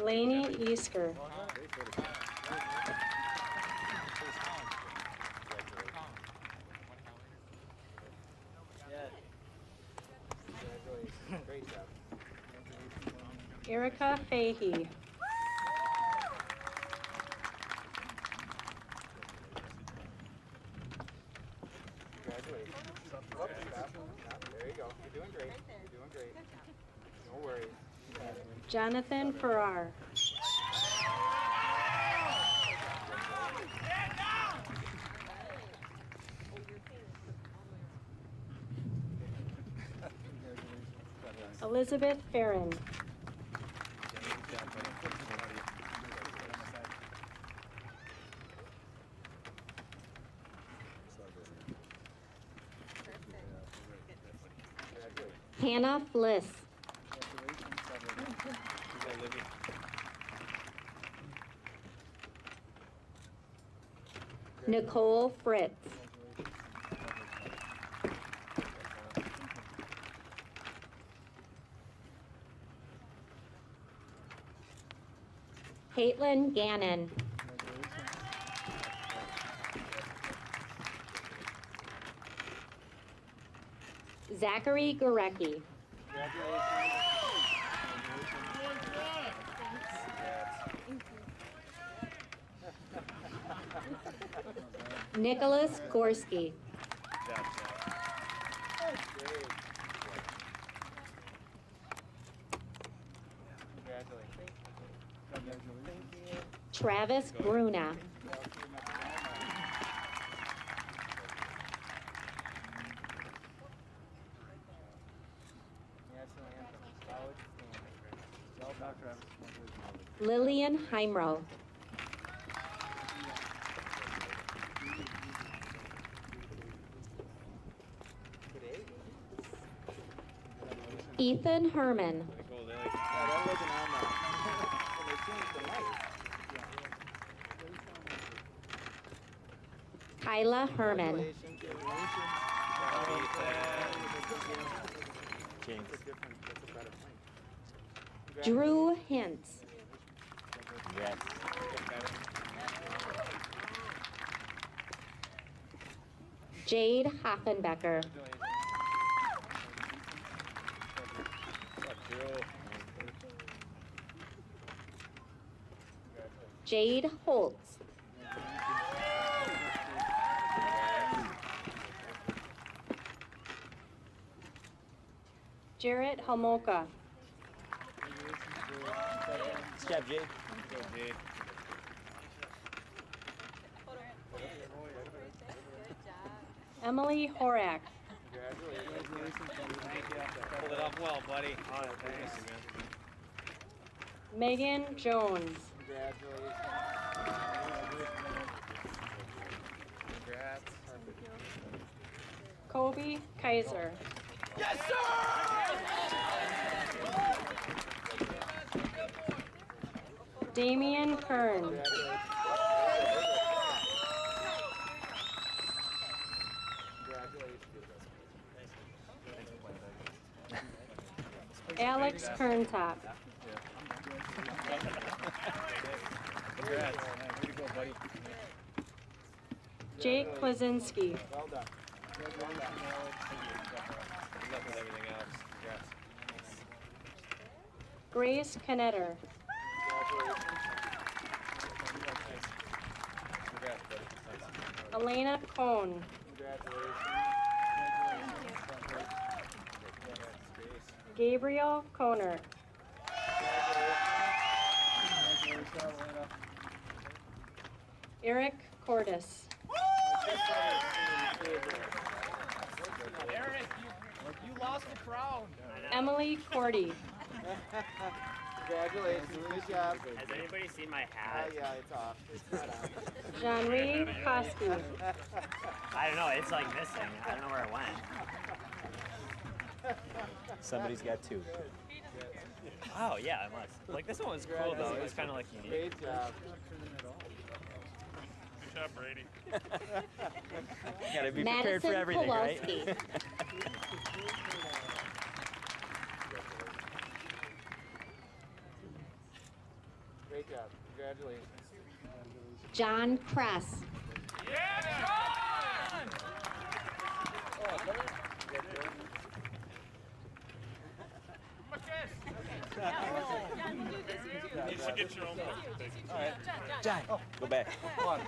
Lainey Easker. Yeah. Congratulations. Great job. Erica Fahey. Congratulations. Stop. There you go. You're doing great. You're doing great. worries. Jonathan Farrar. Elizabeth Farron. Hannah Fliss. Nicole Fritz. Caitlin Gannon. Zachary Gorecki. Nicholas Gorski. Travis Bruna. Lillian Heimro. Ethan Herman. Kyla Herman. Drew Hintz. Jade Hoffenbecker. Jade Holtz. Jarrett Homolka. Good job, Jade. Good, Jade. Emily Horak. Congratulations. Pulled it off well, buddy. All right, thanks. Megan Jones. Congratulations. Congrats. Kobe Kaiser. Yes, sir! Damian Kern. Alex Kerntop. Congrats. Way to go, buddy. Jake Kwasinski. Well done. Good luck with everything else. Congrats. Grace Knetter. Congrats, buddy. Elena Cohn. Gabriel Koner. Eric Cordis. Eric, you lost the crown. Emily Cordy. Congratulations. Good job. Has anybody seen my hat? Yeah, it's off. It's not on. Jean-Marie Koski. I don't know. It's like missing. I don't know where it went. Somebody's got two. Oh, yeah, I must. Like, this one was cool, though. It was kind of like unique. Great job. Good job, Brady. Gotta be prepared for everything, Pawlowski. right? Great job. Congratulations. John Kress. Yeah, You should get your own book. All right. John, go back. Come on.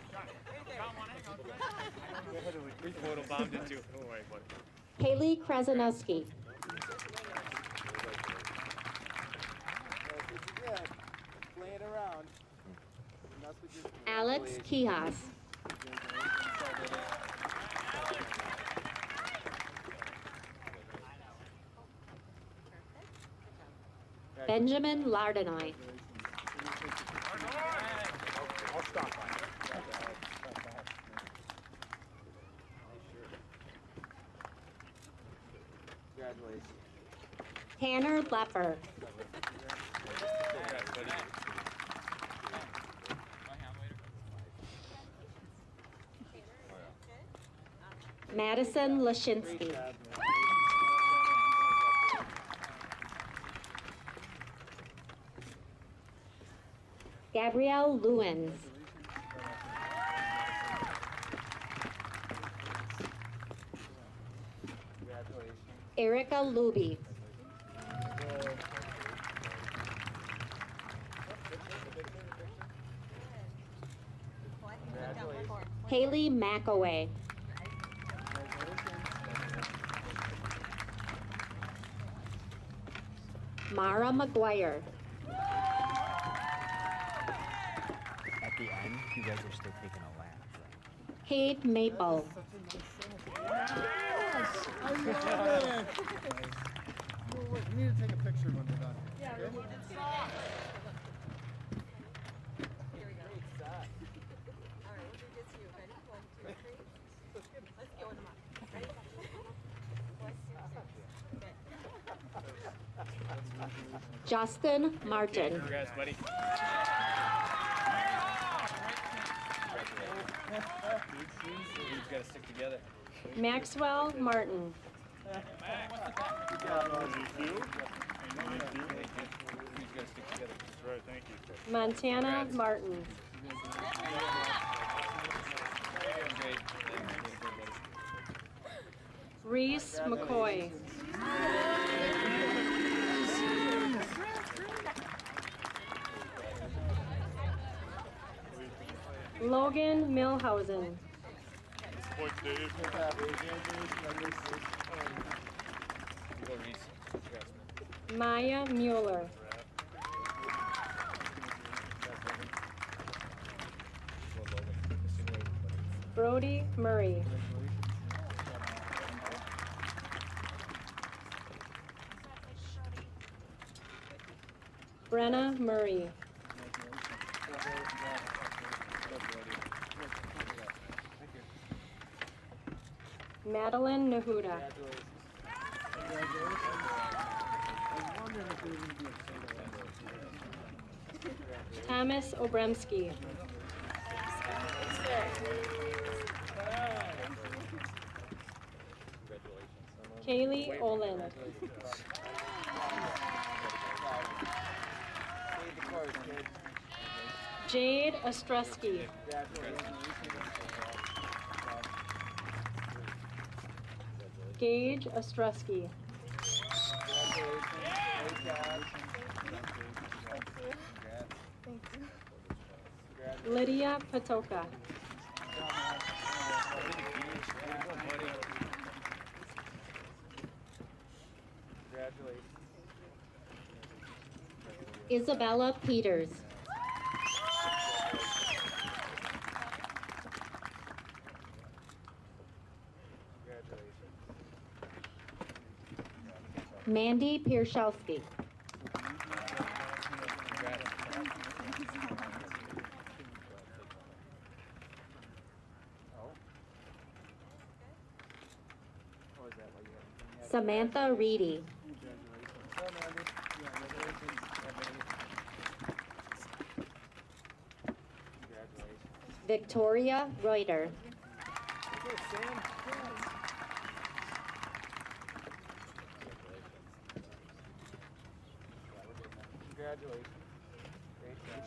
We photobombed it too. Don't worry, buddy. Haley Krasinowski. Alex Kihas. Benjamin Lardenoy. I'll stop by. Congratulations. Tanner Lepper. Madison Lashinsky. Gabrielle Lewins. Erica Luby. Haley McAway. Mara McGuire. At the end, you guys are still taking a lap. Kate Maple. Yes! I love it! We need to take a picture when we're done. Yeah, Okay? we wanted to. Here we go. All right, we'll do this to you. Ready? 1, 2, 3. Let's go with them up. Ready? 1, 2, 3. Justin Martin. Congrats, buddy. You've got to stick together. Maxwell Martin. You've got to stick together. That's right, thank you. Montana Martin. Reese McCoy. Logan Milhausen. Points, Dave. Go, Reese. Congrats, man. Maya Mueller. Brody Murray. Brenna Murray. Madeline Nahuda. Thomas Obremski. Kaylee Oland. Jade Ostrowski. Gage Ostrowski. Lydia Patoka. Isabella Peters. Mandy Pierschowski. Samantha Reedy. Victoria Reuter. Congratulations. Great job.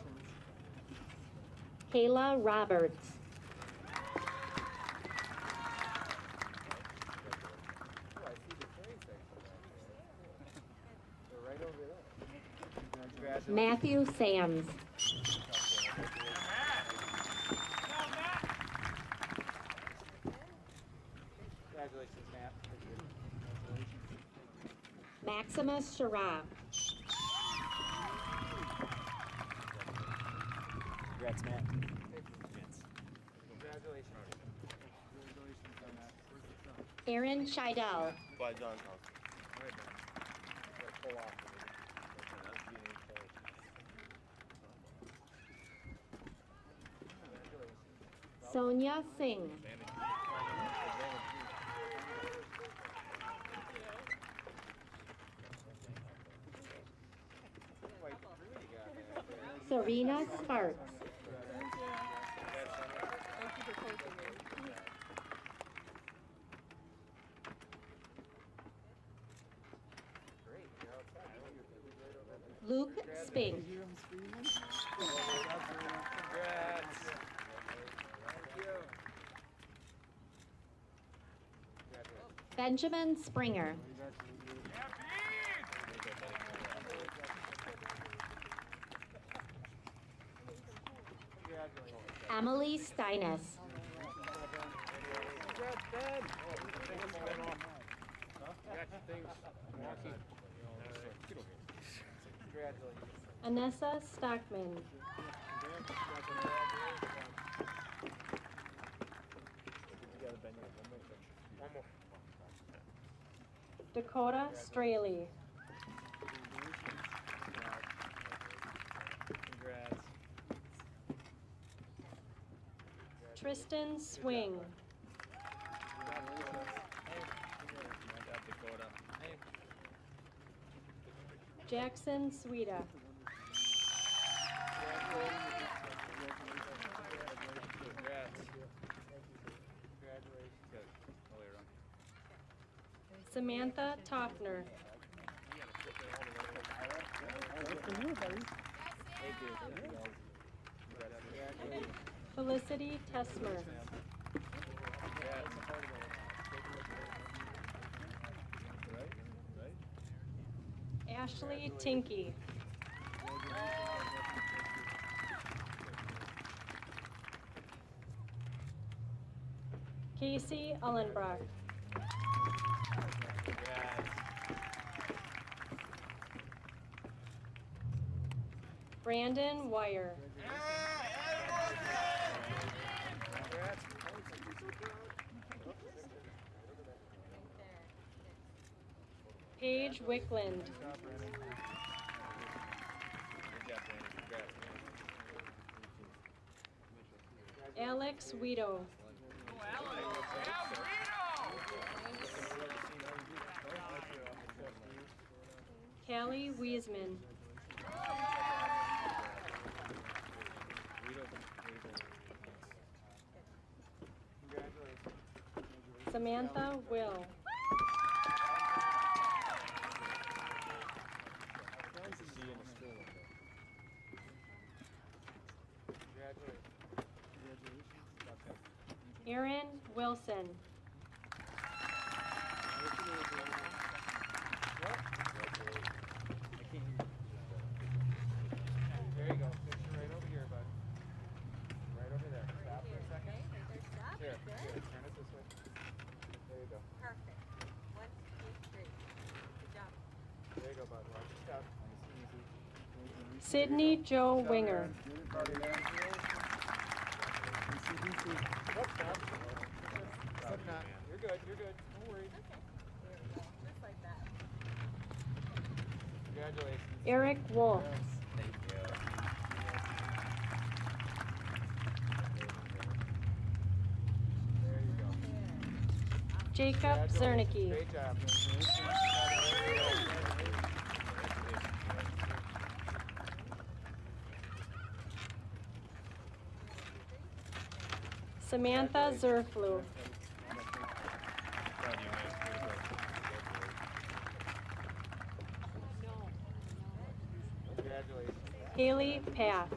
Kayla Roberts. Oh, I see the carry section. They're right over there. Congratulations. Matthew Sams. Congratulations, Matt. Maximus Sharab. Congrats, Matt. Congratulations. Aaron Scheidel. By John House. Sonia Singh. Serena Sparks. Thank you for coaching me. Luke Spink. Congrats. Benjamin Springer. Emily Steines. Congrats, Ben. Congratulations. Anessa Stockman. One more. Dakota Straley. Congrats. Tristan Swing. Dakota. Jackson Sweda. Congrats. Congratulations. Good. Oh, wait, wrong. Samantha Toffner. Felicity Tessmer. Ashley Tinky. Casey Ullenbrock. Brandon Wire. Paige Wickland. Alex Weedo. Callie Wiesman. Samantha Will. Aaron Wilson. There you go. Picture right over here, bud. Right over there. Stop for a second. Okay, right there, stop. Here, Good. here, turn it this way. There you go. Perfect. 1, 2, 3. Good job. There you go, bud. Watch your step. Sydney Joe Winger. Stop. Stop. You're good. You're good. Don't worry. Okay. There we go. Just like that. Congratulations. Eric Wolf. Thank you. There you go. Jacob Zernicki. Great job. Samantha Zerflu. Congratulations. Haley Path.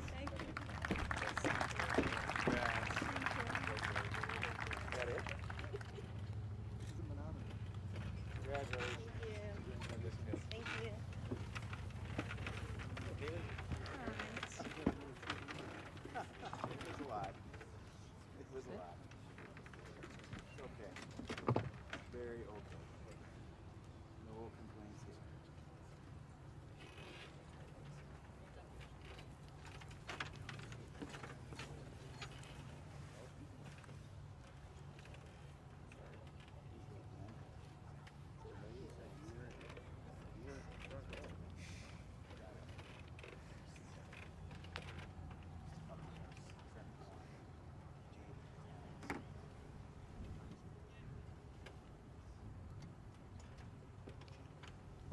Got it? Congratulations. Thank you. It was a lot. It was a lot. It's okay. Very okay. No complaints here.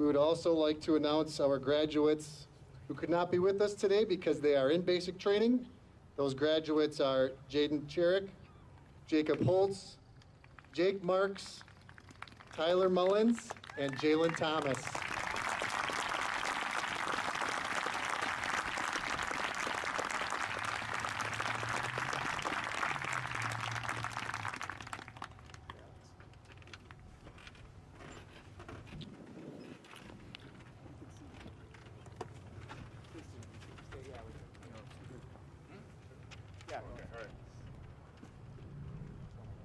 We would also like to announce our graduates who could not be with us today because they are in basic training. Those graduates are Jaden Cherick, Jacob Holtz, Jake Marks, Tyler Mullins, and Jalen Thomas.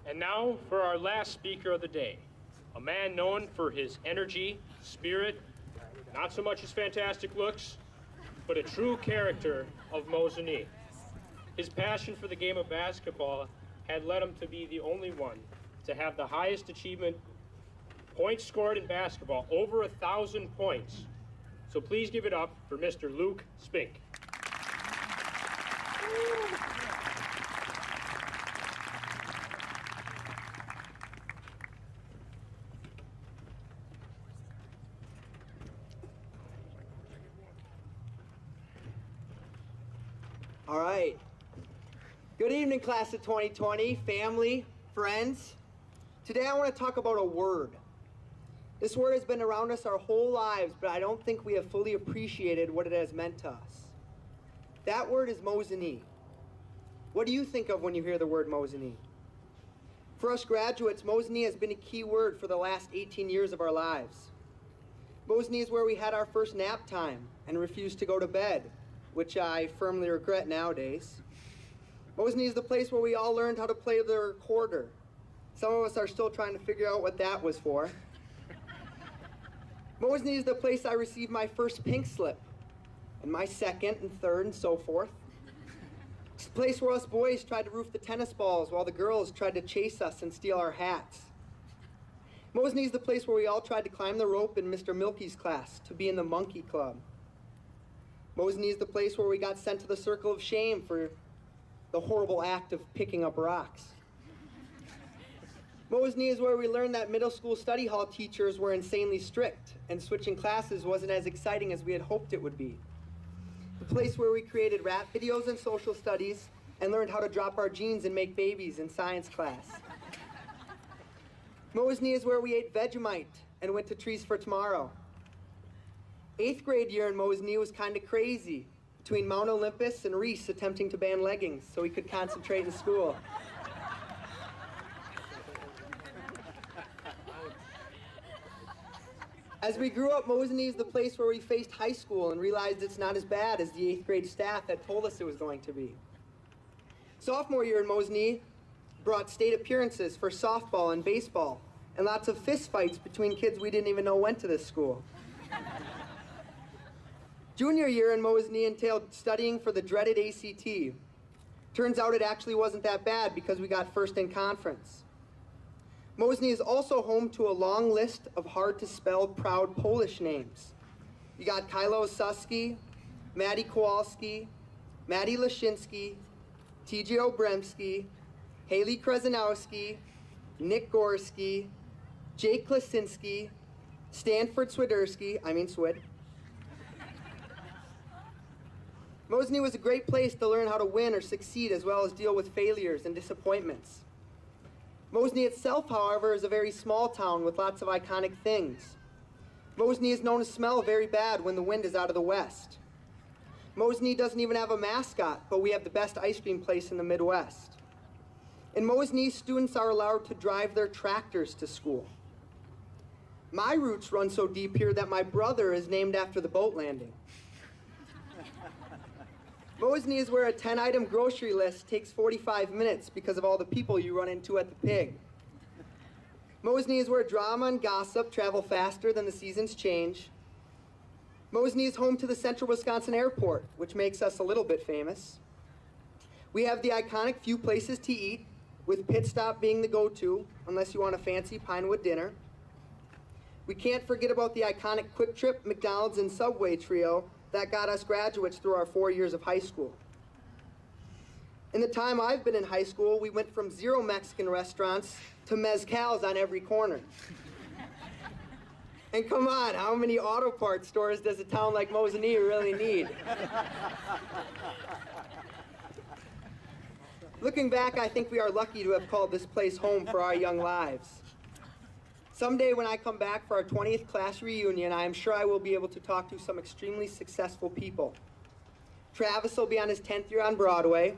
And now for our last speaker of the day, a man known for his energy, spirit, not so much his fantastic looks, but a true character of Mosinee. His passion for the game of basketball had led him to be the only one to have the highest achievement points scored in basketball, over 1,000 points. So please give it up for Mr. Luke Spink. All right. Good evening, class of 2020, family, friends. Today I want to talk about a word. This word has been around us our whole lives, but I don't think we have fully appreciated what it has meant to us. That word is Mosinee. What do you think of when you hear the word Mosinee? For us graduates, Mosinee has been a key word for the last 18 years of our lives. Mosinee is where we had our first nap time and refused to go to bed, which I firmly regret nowadays. Mosinee is the place where we all learned how to play the recorder. Some of us are still trying to figure out what that was for. Mosinee is the place I received my first pink slip, and my second and third and so forth. It's the place where us boys tried to roof the tennis balls while the girls tried to chase us and steal our hats. Mosinee is the place where we all tried to climb the rope in Mr. Milky's class to be in the monkey club. Mosinee is the place where we got sent to the circle of shame for the horrible act of picking up rocks. Mosinee is where we learned that middle school study hall teachers were insanely strict and switching classes wasn't as exciting as we had hoped it would be. The place where we created rap videos in social studies and learned how to drop our jeans and make babies in science class. Mosinee is where we ate Vegemite and went to Trees for Tomorrow. 8th grade year in Mosinee was kind of crazy, between Mount Olympus and Reese attempting to ban leggings so we could concentrate in school. As we grew up, Mosinee is the place where we faced high school and realized it's not as bad as the 8th grade staff had told us it was going to be. Sophomore year in Mosinee brought state appearances for softball and baseball, and lots of fist fights between kids we didn't even know went to this school. Junior year in Mosinee entailed studying for the dreaded ACT. Turns out it actually wasn't that bad because we got first in conference. Mosinee is also home to a long list of hard-to-spell proud Polish names. You got Kyla Ososki, Maddie Kowalski, Maddie Lashinsky, TJ Obremski, Haley Krezanowski, Nick Gorski, Jake Klasinski, Stanford Swid. Mosinee was a great place to learn how to win or succeed as well as deal with failures and disappointments. Mosinee itself, however, is a very small town with lots of iconic things. Mosinee is known to smell very bad when the wind is out of the west. Mosinee doesn't even have a mascot, but we have the best ice cream place in the Midwest. In Mosinee, students are allowed to drive their tractors to school. My roots run so deep here that my brother is named after the boat landing. Mosinee is where a 10-item grocery list takes 45 minutes because of all the people you run into at the Pig. Mosinee is where drama and gossip travel faster than the seasons change. Mosinee is home to the Central Wisconsin Airport, which makes us a little bit famous. We have the iconic few places to eat, with Pit Stop being the go-to, unless you want a fancy Pinewood dinner. We can't forget about the iconic Quick Trip, McDonald's, and Subway trio that got us graduates through our 4 years of high school. In the time I've been in high school, we went from 0 Mexican restaurants to mezcals on every corner. And come on, how many auto parts stores does a town like Mosinee really need? Looking back, I think we are lucky to have called this place home for our young lives. Someday when I come back for our 20th class reunion, I am sure I will be able to talk to some extremely successful people. Travis will be on his 10th year on Broadway.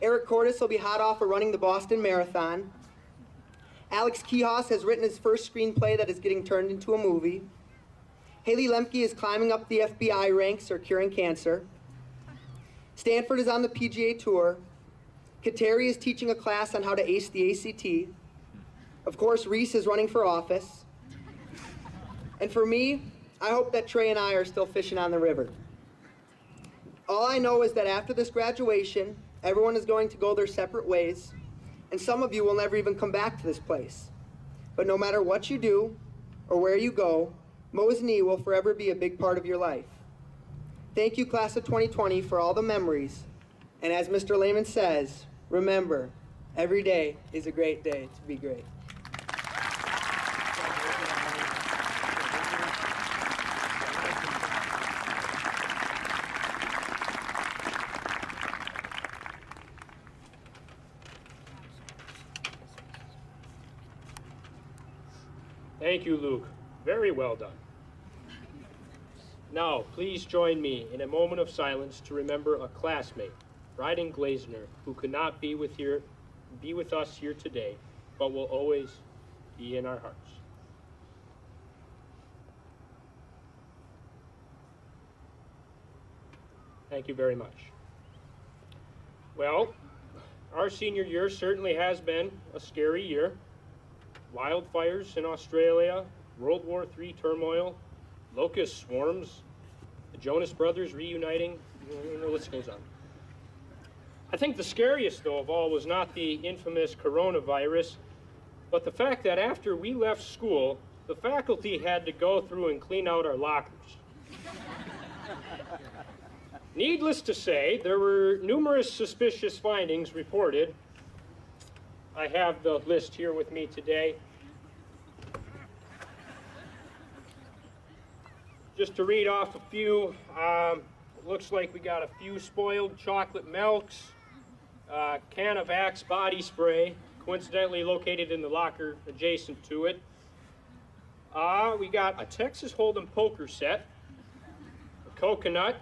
Eric Cordes will be hot off of running the Boston Marathon. Alex Kihos has written his first screenplay that is getting turned into a movie. Haley Lemke is climbing up the FBI ranks or curing cancer. Stanford is on the PGA Tour. Kateri is teaching a class on how to ace the ACT. Of course, Reese is running for office. And for me, I hope that Trey and I are still fishing on the river. All I know is that after this graduation, everyone is going to go their separate ways, and some of you will never even come back to this place. But no matter what you do or where you go, Mosinee will forever be a big part of your life. Thank you, class of 2020, for all the memories. And as Mr. Layman says, remember, every day is a great day to be great. Thank you, Luke. Very well done. Now, please join me in a moment of silence to remember a classmate, Bryden Glazner, who could not be with us here today, but will always be in our hearts. Thank you very much. Well, our senior year certainly has been a scary year. Wildfires in Australia, World War III turmoil, locust swarms, the Jonas Brothers reuniting, the list goes on. I think the scariest, though, of all was not the infamous coronavirus, but the fact that after we left school, the faculty had to go through and clean out our lockers. Needless to say, there were numerous suspicious findings reported. I have the list here with me today. Just to read off a few, it looks like we got a few spoiled chocolate milks, can of Axe body spray, coincidentally located in the locker adjacent to it. We got a Texas Hold'em poker set, a coconut,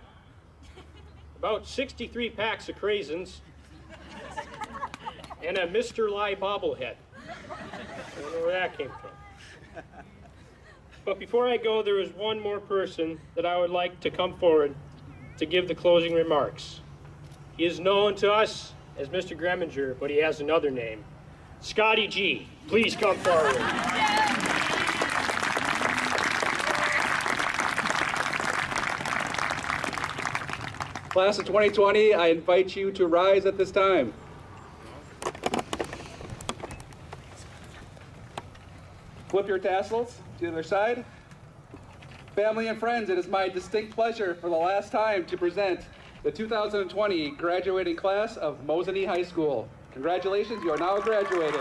about 63 packs of craisins, and a Mr. Lie bobblehead. I don't know where that came from. But before I go, there is one more person that I would like to come forward to give the closing remarks. He is known to us as Mr. Greminger, but he has another name. Scotty G, please come forward. Class of 2020, I invite you to rise at this time. Flip your tassels to the other side. Family and friends, it is my distinct pleasure for the last time to present the 2020 graduating class of Mosinee High School. Congratulations, you are now graduated.